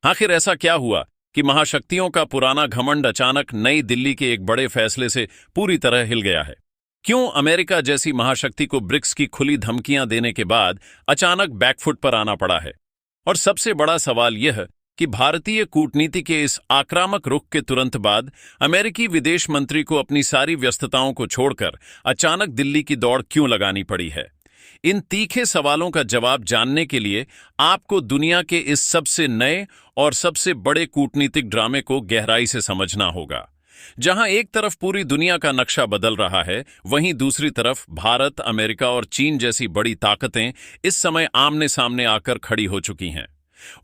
आखिर ऐसा क्या हुआ कि महाशक्तियों का पुराना घमंड अचानक नई दिल्ली के एक बड़े फैसले से पूरी तरह हिल गया है? क्यों अमेरिका जैसी महाशक्ति को ब्रिक्स की खुली धमकियां देने के बाद अचानक बैकफुट पर आना पड़ा है? और सबसे बड़ा सवाल यह कि भारतीय कूटनीति के इस आक्रामक रुख के तुरंत बाद अमेरिकी विदेश मंत्री को अपनी सारी व्यस्तताओं को छोड़कर अचानक दिल्ली की दौड़ क्यों लगानी पड़ी है? इन तीखे सवालों का जवाब जानने के लिए आपको दुनिया के इस सबसे नए और सबसे बड़े कूटनीतिक ड्रामे को गहराई से समझना होगा। जहां एक तरफ पूरी दुनिया का नक्शा बदल रहा है, वहीं दूसरी तरफ भारत, अमेरिका और चीन जैसी बड़ी ताकतें इस समय आमने सामने आकर खड़ी हो चुकी हैं।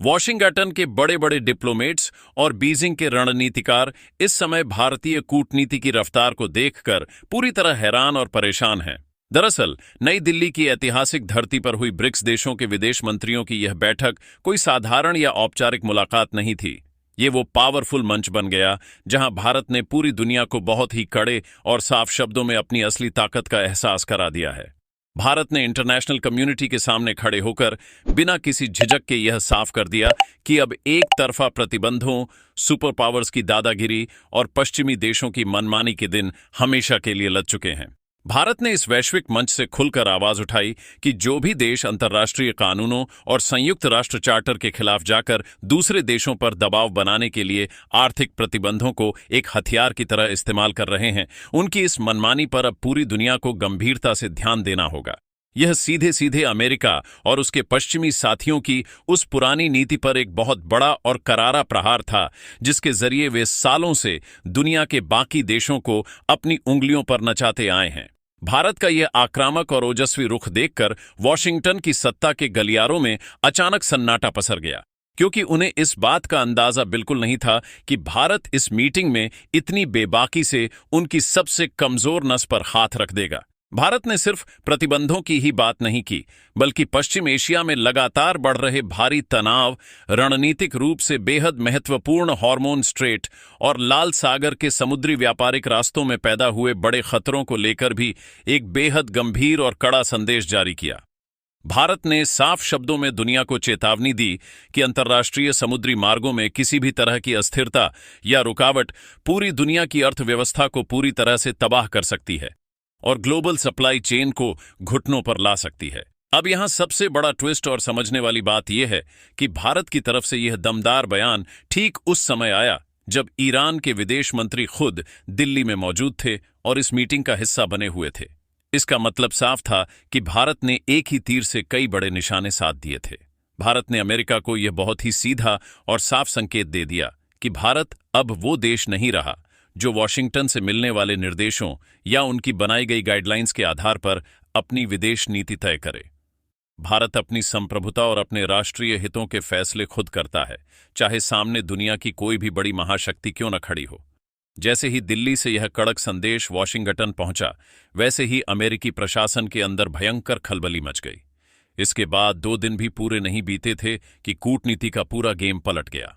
वॉशिंगटन के बड़े बड़े डिप्लोमेट्स और बीजिंग के रणनीतिकार इस समय भारतीय कूटनीति की रफ्तार को देखकर पूरी तरह हैरान और परेशान हैं। दरअसल नई दिल्ली की ऐतिहासिक धरती पर हुई ब्रिक्स देशों के विदेश मंत्रियों की यह बैठक कोई साधारण या औपचारिक मुलाकात नहीं थी। ये वो पावरफुल मंच बन गया जहां भारत ने पूरी दुनिया को बहुत ही कड़े और साफ शब्दों में अपनी असली ताकत का एहसास करा दिया है। भारत ने इंटरनेशनल कम्युनिटी के सामने खड़े होकर बिना किसी झिझक के यह साफ कर दिया कि अब एक तरफा प्रतिबंधों, सुपर पावर्स की दादागिरी और पश्चिमी देशों की मनमानी के दिन हमेशा के लिए लद चुके हैं। भारत ने इस वैश्विक मंच से खुलकर आवाज उठाई कि जो भी देश अंतर्राष्ट्रीय कानूनों और संयुक्त राष्ट्र चार्टर के खिलाफ जाकर दूसरे देशों पर दबाव बनाने के लिए आर्थिक प्रतिबंधों को एक हथियार की तरह इस्तेमाल कर रहे हैं, उनकी इस मनमानी पर अब पूरी दुनिया को गंभीरता से ध्यान देना होगा। यह सीधे सीधे अमेरिका और उसके पश्चिमी साथियों की उस पुरानी नीति पर एक बहुत बड़ा और करारा प्रहार था, जिसके जरिए वे सालों से दुनिया के बाकी देशों को अपनी उंगलियों पर नचाते आए हैं। भारत का यह आक्रामक और ओजस्वी रुख देखकर वॉशिंगटन की सत्ता के गलियारों में अचानक सन्नाटा पसर गया, क्योंकि उन्हें इस बात का अंदाजा बिल्कुल नहीं था कि भारत इस मीटिंग में इतनी बेबाकी से उनकी सबसे कमजोर नस पर हाथ रख देगा। भारत ने सिर्फ प्रतिबंधों की ही बात नहीं की, बल्कि पश्चिम एशिया में लगातार बढ़ रहे भारी तनाव, रणनीतिक रूप से बेहद महत्वपूर्ण हार्मोन स्ट्रेट और लाल सागर के समुद्री व्यापारिक रास्तों में पैदा हुए बड़े खतरों को लेकर भी एक बेहद गंभीर और कड़ा संदेश जारी किया। भारत ने साफ शब्दों में दुनिया को चेतावनी दी कि अंतर्राष्ट्रीय समुद्री मार्गों में किसी भी तरह की अस्थिरता या रुकावट पूरी दुनिया की अर्थव्यवस्था को पूरी तरह से तबाह कर सकती है और ग्लोबल सप्लाई चेन को घुटनों पर ला सकती है। अब यहां सबसे बड़ा ट्विस्ट और समझने वाली बात यह है कि भारत की तरफ से यह दमदार बयान ठीक उस समय आया जब ईरान के विदेश मंत्री खुद दिल्ली में मौजूद थे और इस मीटिंग का हिस्सा बने हुए थे। इसका मतलब साफ था कि भारत ने एक ही तीर से कई बड़े निशाने साध दिए थे। भारत ने अमेरिका को यह बहुत ही सीधा और साफ संकेत दे दिया कि भारत अब वो देश नहीं रहा जो वॉशिंगटन से मिलने वाले निर्देशों या उनकी बनाई गई गाइडलाइंस के आधार पर अपनी विदेश नीति तय करे। भारत अपनी संप्रभुता और अपने राष्ट्रीय हितों के फैसले खुद करता है, चाहे सामने दुनिया की कोई भी बड़ी महाशक्ति क्यों न खड़ी हो। जैसे ही दिल्ली से यह कड़क संदेश वॉशिंगटन पहुंचा, वैसे ही अमेरिकी प्रशासन के अंदर भयंकर खलबली मच गई। इसके बाद 2 दिन भी पूरे नहीं बीते थे कि कूटनीति का पूरा गेम पलट गया।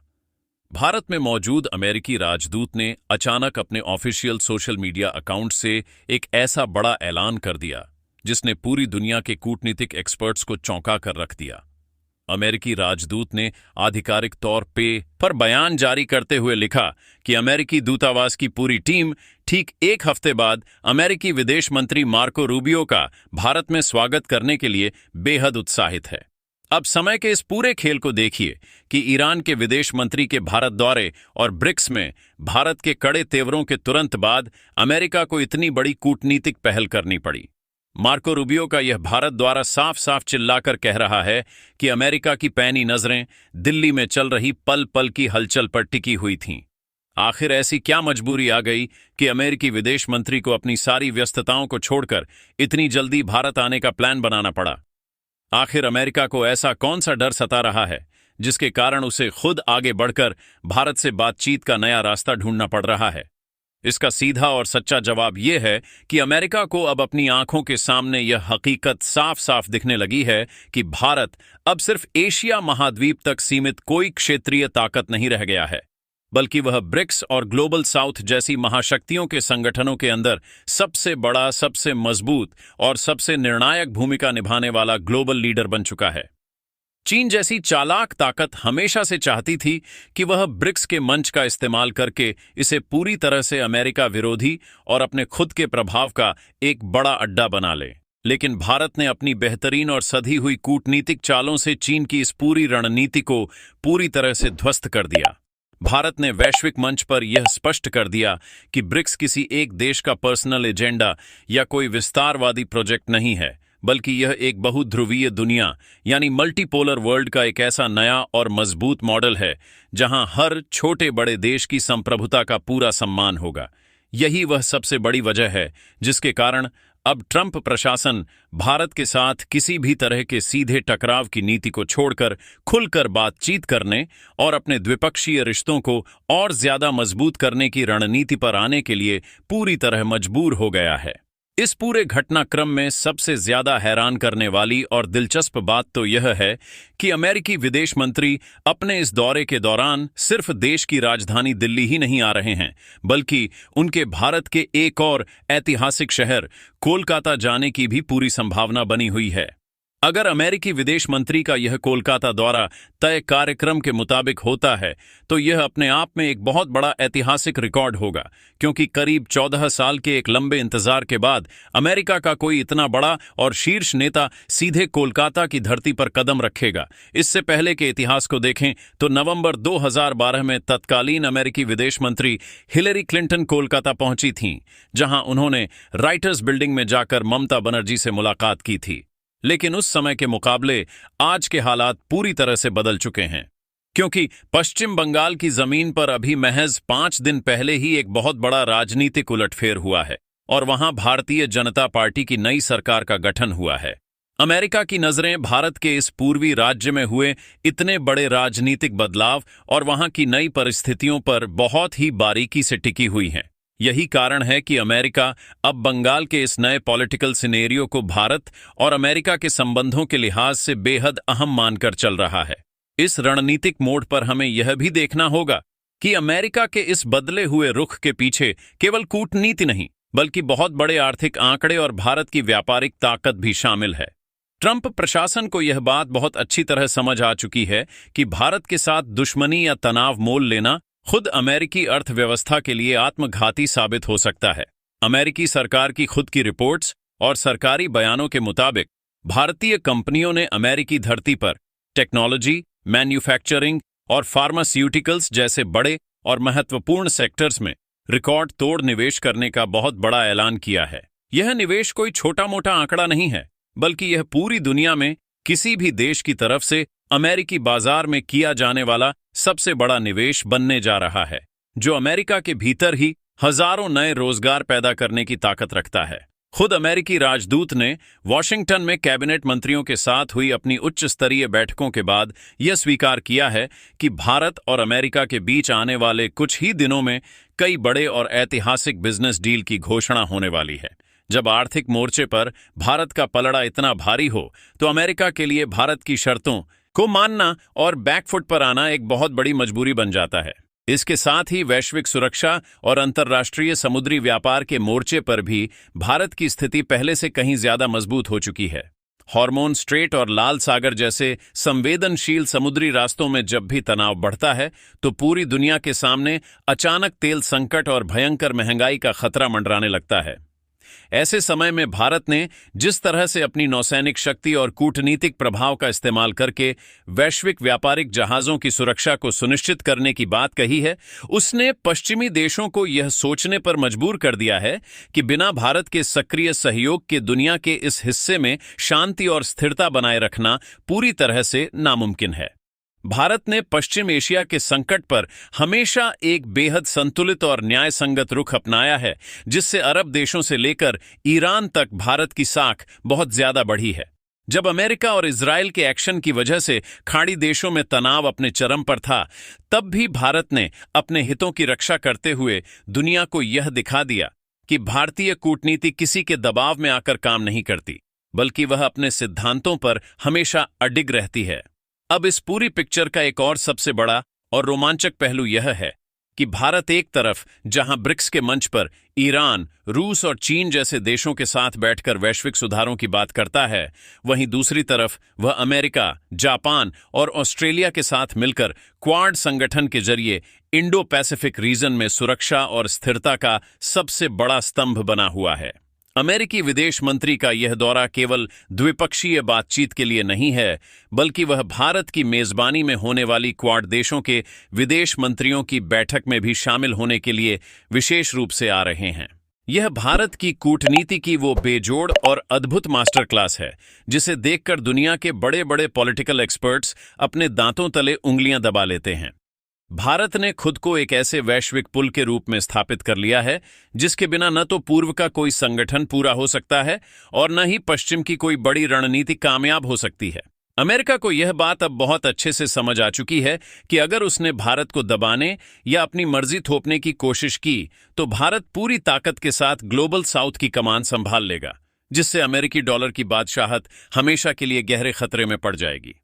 भारत में मौजूद अमेरिकी राजदूत ने अचानक अपने ऑफिशियल सोशल मीडिया अकाउंट से एक ऐसा बड़ा ऐलान कर दिया जिसने पूरी दुनिया के कूटनीतिक एक्सपर्ट्स को चौंका कर रख दिया। अमेरिकी राजदूत ने आधिकारिक तौर पर बयान जारी करते हुए लिखा कि अमेरिकी दूतावास की पूरी टीम ठीक 1 हफ्ते बाद अमेरिकी विदेश मंत्री मार्को रूबियो का भारत में स्वागत करने के लिए बेहद उत्साहित है। अब समय के इस पूरे खेल को देखिए कि ईरान के विदेश मंत्री के भारत दौरे और ब्रिक्स में भारत के कड़े तेवरों के तुरंत बाद अमेरिका को इतनी बड़ी कूटनीतिक पहल करनी पड़ी। मार्को रूबियो का यह भारत द्वारा साफ साफ चिल्लाकर कह रहा है कि अमेरिका की पैनी नजरें दिल्ली में चल रही पल पल की हलचल पर टिकी हुई थीं। आखिर ऐसी क्या मजबूरी आ गई कि अमेरिकी विदेश मंत्री को अपनी सारी व्यस्तताओं को छोड़कर इतनी जल्दी भारत आने का प्लान बनाना पड़ा? आखिर अमेरिका को ऐसा कौन सा डर सता रहा है जिसके कारण उसे खुद आगे बढ़कर भारत से बातचीत का नया रास्ता ढूंढना पड़ रहा है? इसका सीधा और सच्चा जवाब यह है कि अमेरिका को अब अपनी आंखों के सामने यह हकीकत साफ साफ दिखने लगी है कि भारत अब सिर्फ एशिया महाद्वीप तक सीमित कोई क्षेत्रीय ताकत नहीं रह गया है, बल्कि वह ब्रिक्स और ग्लोबल साउथ जैसी महाशक्तियों के संगठनों के अंदर सबसे बड़ा, सबसे मजबूत और सबसे निर्णायक भूमिका निभाने वाला ग्लोबल लीडर बन चुका है। चीन जैसी चालाक ताकत हमेशा से चाहती थी कि वह ब्रिक्स के मंच का इस्तेमाल करके इसे पूरी तरह से अमेरिका विरोधी और अपने खुद के प्रभाव का एक बड़ा अड्डा बना ले। लेकिन भारत ने अपनी बेहतरीन और सधी हुई कूटनीतिक चालों से चीन की इस पूरी रणनीति को पूरी तरह से ध्वस्त कर दिया। भारत ने वैश्विक मंच पर यह स्पष्ट कर दिया कि ब्रिक्स किसी एक देश का पर्सनल एजेंडा या कोई विस्तारवादी प्रोजेक्ट नहीं है, बल्कि यह एक बहुध्रुवीय दुनिया यानी मल्टीपोलर वर्ल्ड का एक ऐसा नया और मजबूत मॉडल है जहां हर छोटे बड़े देश की संप्रभुता का पूरा सम्मान होगा। यही वह सबसे बड़ी वजह है जिसके कारण अब ट्रंप प्रशासन भारत के साथ किसी भी तरह के सीधे टकराव की नीति को छोड़कर खुलकर बातचीत करने और अपने द्विपक्षीय रिश्तों को और ज्यादा मजबूत करने की रणनीति पर आने के लिए पूरी तरह मजबूर हो गया है। इस पूरे घटनाक्रम में सबसे ज्यादा हैरान करने वाली और दिलचस्प बात तो यह है कि अमेरिकी विदेश मंत्री अपने इस दौरे के दौरान सिर्फ देश की राजधानी दिल्ली ही नहीं आ रहे हैं, बल्कि उनके भारत के एक और ऐतिहासिक शहर कोलकाता जाने की भी पूरी संभावना बनी हुई है। अगर अमेरिकी विदेश मंत्री का यह कोलकाता दौरा तय कार्यक्रम के मुताबिक होता है तो यह अपने आप में एक बहुत बड़ा ऐतिहासिक रिकॉर्ड होगा, क्योंकि करीब 14 साल के एक लंबे इंतजार के बाद अमेरिका का कोई इतना बड़ा और शीर्ष नेता सीधे कोलकाता की धरती पर कदम रखेगा। इससे पहले के इतिहास को देखें तो नवंबर 2012 में तत्कालीन अमेरिकी विदेश मंत्री हिलेरी क्लिंटन कोलकाता पहुंची थीं, जहां उन्होंने राइटर्स बिल्डिंग में जाकर ममता बनर्जी से मुलाकात की थी। लेकिन उस समय के मुकाबले आज के हालात पूरी तरह से बदल चुके हैं, क्योंकि पश्चिम बंगाल की जमीन पर अभी महज 5 दिन पहले ही एक बहुत बड़ा राजनीतिक उलटफेर हुआ है और वहां भारतीय जनता पार्टी की नई सरकार का गठन हुआ है। अमेरिका की नजरें भारत के इस पूर्वी राज्य में हुए इतने बड़े राजनीतिक बदलाव और वहां की नई परिस्थितियों पर बहुत ही बारीकी से टिकी हुई हैं। यही कारण है कि अमेरिका अब बंगाल के इस नए पॉलिटिकल सिनेरियो को भारत और अमेरिका के संबंधों के लिहाज से बेहद अहम मानकर चल रहा है। इस रणनीतिक मोड़ पर हमें यह भी देखना होगा कि अमेरिका के इस बदले हुए रुख के पीछे केवल कूटनीति नहीं, बल्कि बहुत बड़े आर्थिक आंकड़े और भारत की व्यापारिक ताकत भी शामिल है। ट्रंप प्रशासन को यह बात बहुत अच्छी तरह समझ आ चुकी है कि भारत के साथ दुश्मनी या तनाव मोल लेना खुद अमेरिकी अर्थव्यवस्था के लिए आत्मघाती साबित हो सकता है। अमेरिकी सरकार की खुद की रिपोर्ट्स और सरकारी बयानों के मुताबिक भारतीय कंपनियों ने अमेरिकी धरती पर टेक्नोलॉजी, मैन्युफैक्चरिंग और फार्मास्यूटिकल्स जैसे बड़े और महत्वपूर्ण सेक्टर्स में रिकॉर्ड तोड़ निवेश करने का बहुत बड़ा ऐलान किया है। यह निवेश कोई छोटा मोटा आंकड़ा नहीं है, बल्कि यह पूरी दुनिया में किसी भी देश की तरफ से अमेरिकी बाजार में किया जाने वाला सबसे बड़ा निवेश बनने जा रहा है, जो अमेरिका के भीतर ही हजारों नए रोजगार पैदा करने की ताकत रखता है। खुद अमेरिकी राजदूत ने वॉशिंगटन में कैबिनेट मंत्रियों के साथ हुई अपनी उच्च स्तरीय बैठकों के बाद यह स्वीकार किया है कि भारत और अमेरिका के बीच आने वाले कुछ ही दिनों में कई बड़े और ऐतिहासिक बिजनेस डील की घोषणा होने वाली है। जब आर्थिक मोर्चे पर भारत का पलड़ा इतना भारी हो तो अमेरिका के लिए भारत की शर्तों को मानना और बैकफुट पर आना एक बहुत बड़ी मजबूरी बन जाता है। इसके साथ ही वैश्विक सुरक्षा और अंतर्राष्ट्रीय समुद्री व्यापार के मोर्चे पर भी भारत की स्थिति पहले से कहीं ज्यादा मजबूत हो चुकी है। हॉर्मोन स्ट्रेट और लाल सागर जैसे संवेदनशील समुद्री रास्तों में जब भी तनाव बढ़ता है तो पूरी दुनिया के सामने अचानक तेल संकट और भयंकर महंगाई का खतरा मंडराने लगता है। ऐसे समय में भारत ने जिस तरह से अपनी नौसैनिक शक्ति और कूटनीतिक प्रभाव का इस्तेमाल करके वैश्विक व्यापारिक जहाजों की सुरक्षा को सुनिश्चित करने की बात कही है, उसने पश्चिमी देशों को यह सोचने पर मजबूर कर दिया है कि बिना भारत के सक्रिय सहयोग के दुनिया के इस हिस्से में शांति और स्थिरता बनाए रखना पूरी तरह से नामुमकिन है। भारत ने पश्चिम एशिया के संकट पर हमेशा एक बेहद संतुलित और न्यायसंगत रुख अपनाया है, जिससे अरब देशों से लेकर ईरान तक भारत की साख बहुत ज्यादा बढ़ी है। जब अमेरिका और इजराइल के एक्शन की वजह से खाड़ी देशों में तनाव अपने चरम पर था, तब भी भारत ने अपने हितों की रक्षा करते हुए दुनिया को यह दिखा दिया कि भारतीय कूटनीति किसी के दबाव में आकर काम नहीं करती, बल्कि वह अपने सिद्धांतों पर हमेशा अडिग रहती है। अब इस पूरी पिक्चर का एक और सबसे बड़ा और रोमांचक पहलू यह है कि भारत एक तरफ जहां ब्रिक्स के मंच पर ईरान, रूस और चीन जैसे देशों के साथ बैठकर वैश्विक सुधारों की बात करता है, वहीं दूसरी तरफ वह अमेरिका, जापान और ऑस्ट्रेलिया के साथ मिलकर क्वाड संगठन के जरिए इंडो पैसिफिक रीजन में सुरक्षा और स्थिरता का सबसे बड़ा स्तंभ बना हुआ है। अमेरिकी विदेश मंत्री का यह दौरा केवल द्विपक्षीय बातचीत के लिए नहीं है, बल्कि वह भारत की मेजबानी में होने वाली क्वाड देशों के विदेश मंत्रियों की बैठक में भी शामिल होने के लिए विशेष रूप से आ रहे हैं। यह भारत की कूटनीति की वो बेजोड़ और अद्भुत मास्टर क्लास है, जिसे देखकर दुनिया के बड़े बड़े पॉलिटिकल एक्सपर्ट्स अपने दांतों तले उंगलियां दबा लेते हैं। भारत ने खुद को एक ऐसे वैश्विक पुल के रूप में स्थापित कर लिया है जिसके बिना न तो पूर्व का कोई संगठन पूरा हो सकता है और न ही पश्चिम की कोई बड़ी रणनीति कामयाब हो सकती है। अमेरिका को यह बात अब बहुत अच्छे से समझ आ चुकी है कि अगर उसने भारत को दबाने या अपनी मर्जी थोपने की कोशिश की तो भारत पूरी ताकत के साथ ग्लोबल साउथ की कमान संभाल लेगा, जिससे अमेरिकी डॉलर की बादशाहत हमेशा के लिए गहरे खतरे में पड़ जाएगी।